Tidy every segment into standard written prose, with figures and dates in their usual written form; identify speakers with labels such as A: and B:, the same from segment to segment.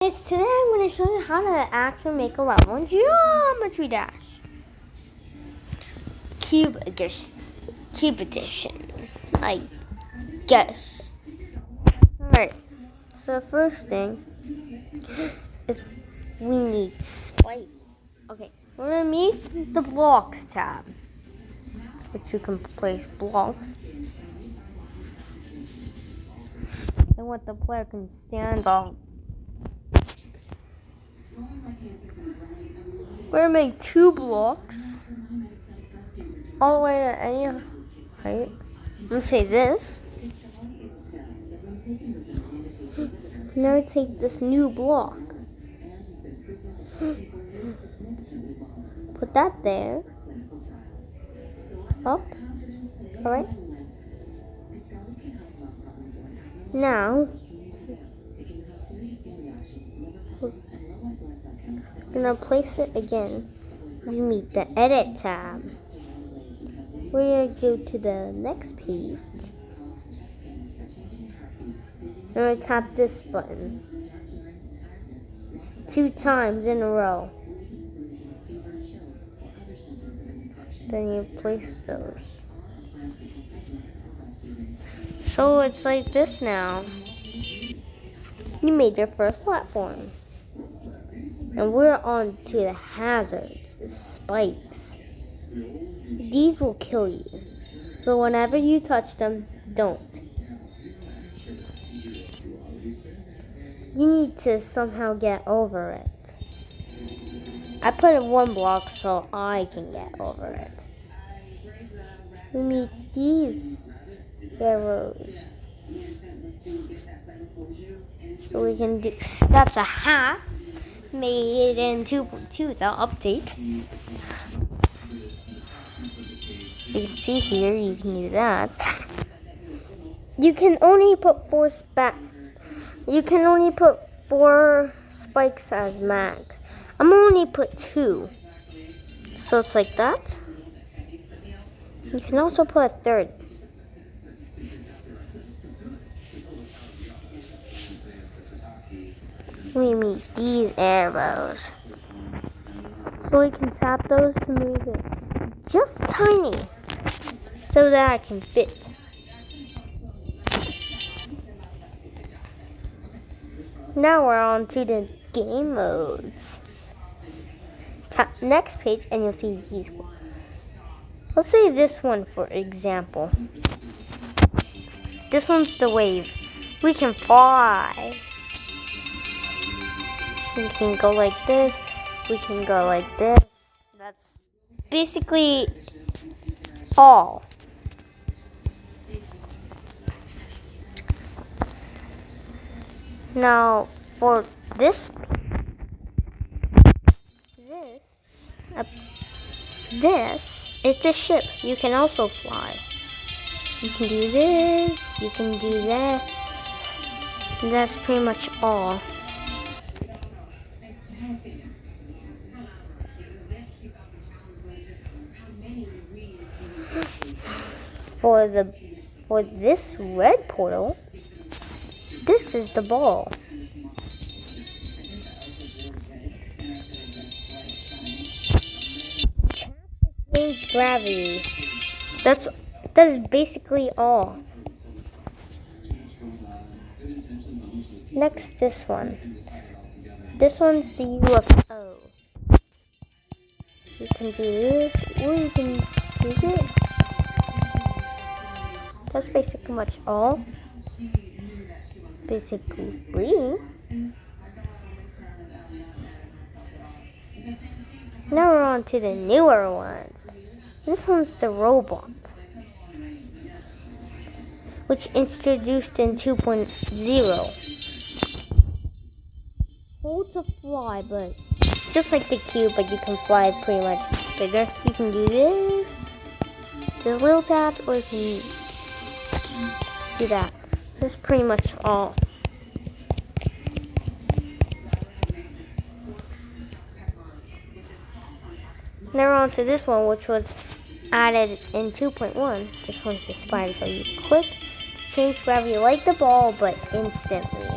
A: Today I'm going to show you how to actually make a level in Geometry Dash. Cube edition, I guess. Alright, so the first thing is we need spike. Okay, we're going to meet the blocks tab, which you can place blocks. And what the player can stand on. We're going to make 2 blocks all the way to any height. I'm going to say this. Now take this new block. Put that there. Up. Alright. Now, we're going to place it again. We meet the Edit tab. We're going to go to the next page. We're going to tap this button 2 times in a row. Then you place those. So it's like this now. You made your first platform. And we're on to the hazards, the spikes. These will kill you. So whenever you touch them, don't. You need to somehow get over it. I put in 1 block so I can get over it. We meet these arrows. So we can do, that's a half. Made in 2.2 the update. You can see here, you can do that. You can only put 4 spikes as max. I'm only put 2. So it's like that. You can also put a 3rd. We meet these arrows. So we can tap those to move it just tiny so that I can fit. Now we're on to the game modes. Tap next page and you'll see these ones. Let's say this one for example. This one's the wave. We can fly. We can go like this. We can go like this. That's basically all. Now, for this is the ship. You can also fly. You can do this. You can do that. And that's pretty much all. For this red portal, this is the ball. Change gravity. That's basically all. Next, this one. This one's the UFO. You can do this, or you can do this. That's basically much all. Basically. Now we're on to the newer ones. This one's the robot, which introduced in 2.0. Hold to fly, but just like the cube, but you can fly pretty much bigger. You can do this, just little tap, or you can do that. That's pretty much all. Now we're on to this one, which was added in 2.1. This one's the spider, so you click to change gravity like the ball, but instantly.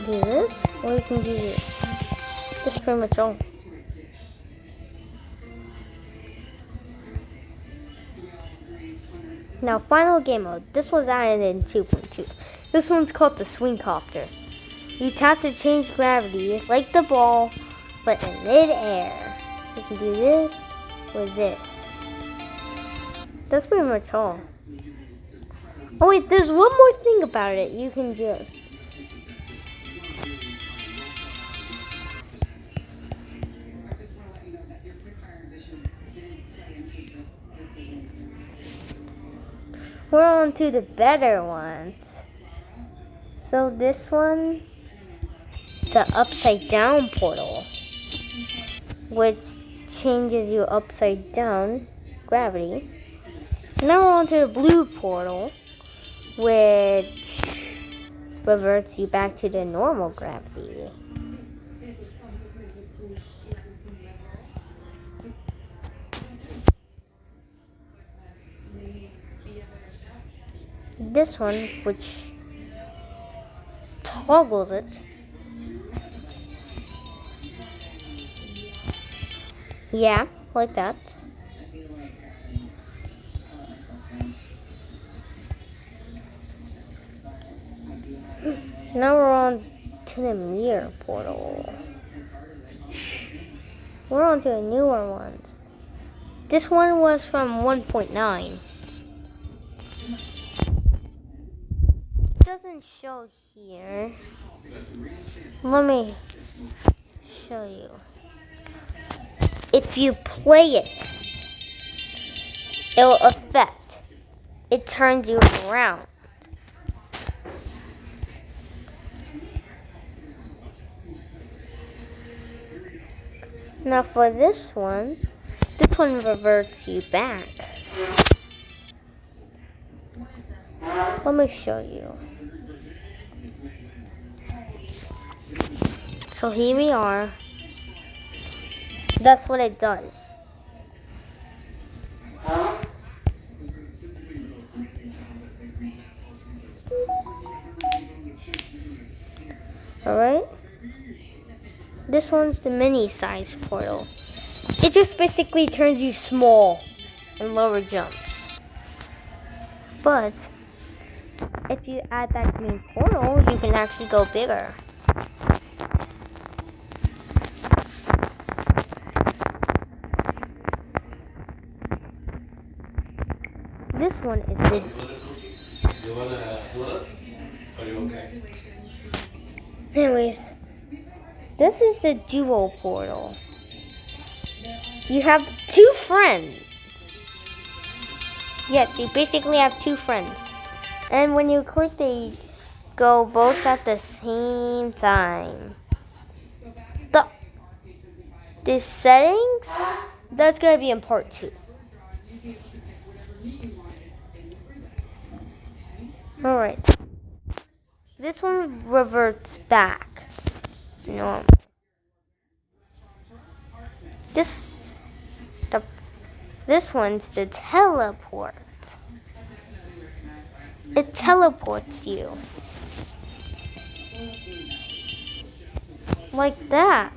A: do this, or you can do this. That's pretty much all. Now, final game mode. This was added in 2.2. This one's called the swing copter. You tap to change gravity, like the ball, but in mid-air. You can do this with this. That's pretty much all. Oh wait, there's one more thing about it. You can just... We're on to the better ones. So this one, the upside down portal, which changes you upside down gravity. Now we're on to the blue portal, which reverts you back to the normal gravity. This one, which toggles it. Yeah, like that. Now we're on to the mirror portal. We're on to the newer ones. This one was from 1.9. Doesn't show here. Let me show you. If you play it, it'll affect. It turns you around. Now for this one reverts you back. Let me show you. So here we are. That's what it does. Alright? This one's the mini size portal. It just basically turns you small in lower jumps. But if you add that green portal, you can actually go bigger. This one is the...
B: You wanna split? Are you okay?
A: Anyways, this is the duo portal. You have two friends. Yes, you basically have two friends. And when you click, they go both at the same time. The settings, that's going to be in part 2. Alright. This one reverts back. Normal. This one's the teleport. It teleports you. Like that.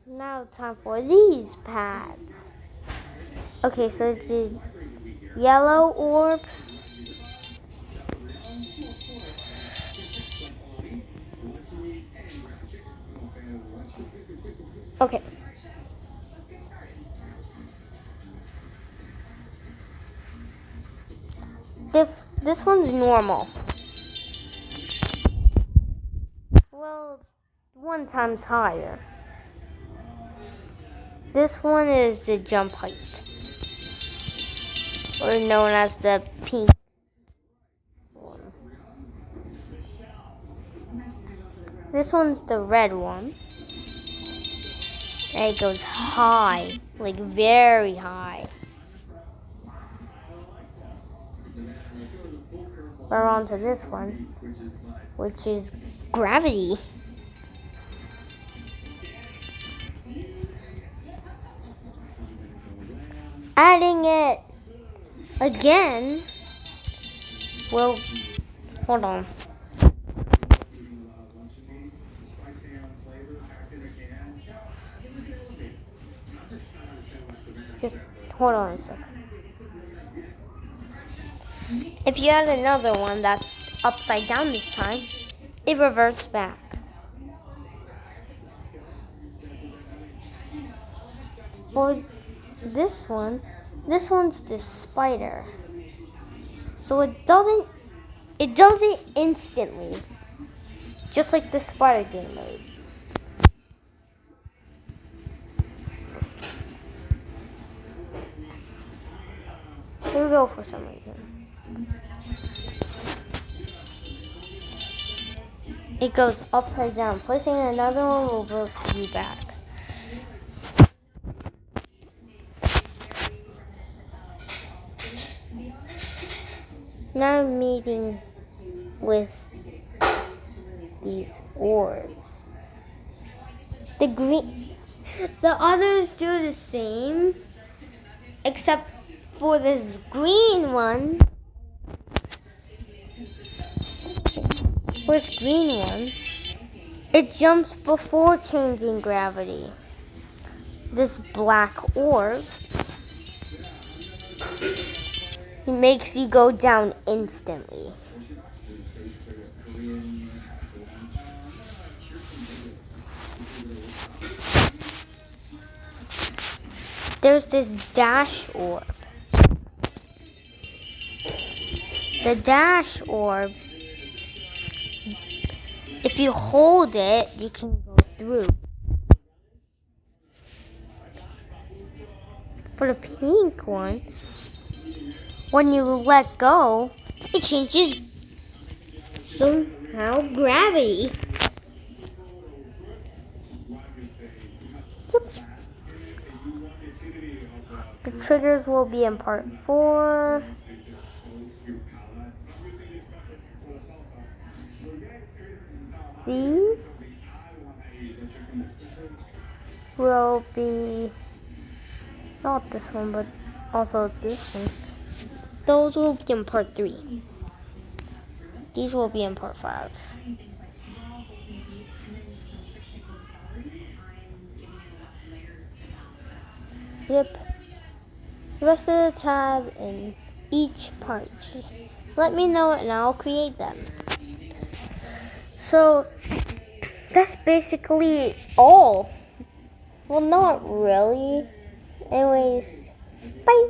A: Now time for these pads. Okay, so the yellow orb. Okay. This one's normal. Well, 1 times higher. This one is the jump height, or known as the pink one. This one's the red one. And it goes high, like very high. We're on to this one, which is gravity. Adding it. again. Well, hold on. Just hold on a second. If you add another one that's upside down this time, it reverts back. For this one's the spider. So it does it instantly. Just like the spider game mode. Here we go for some reason. It goes upside down. Placing another one will revert you back. Now I'm meeting with these orbs. The others do the same, except for this green one. For this green one, it jumps before changing gravity. This black orb, it makes you go down instantly. There's this dash orb. The dash orb, if you hold it, you can go through. For the pink one, when you let go, it changes somehow gravity. Yep. The triggers will be in part 4. These will be not this one, but also this one. Those will be in part 3. These will be in part 5. Yep. The rest of the tab in each part. Let me know and I'll create them. So that's basically all. Well, not really. Anyways, bye.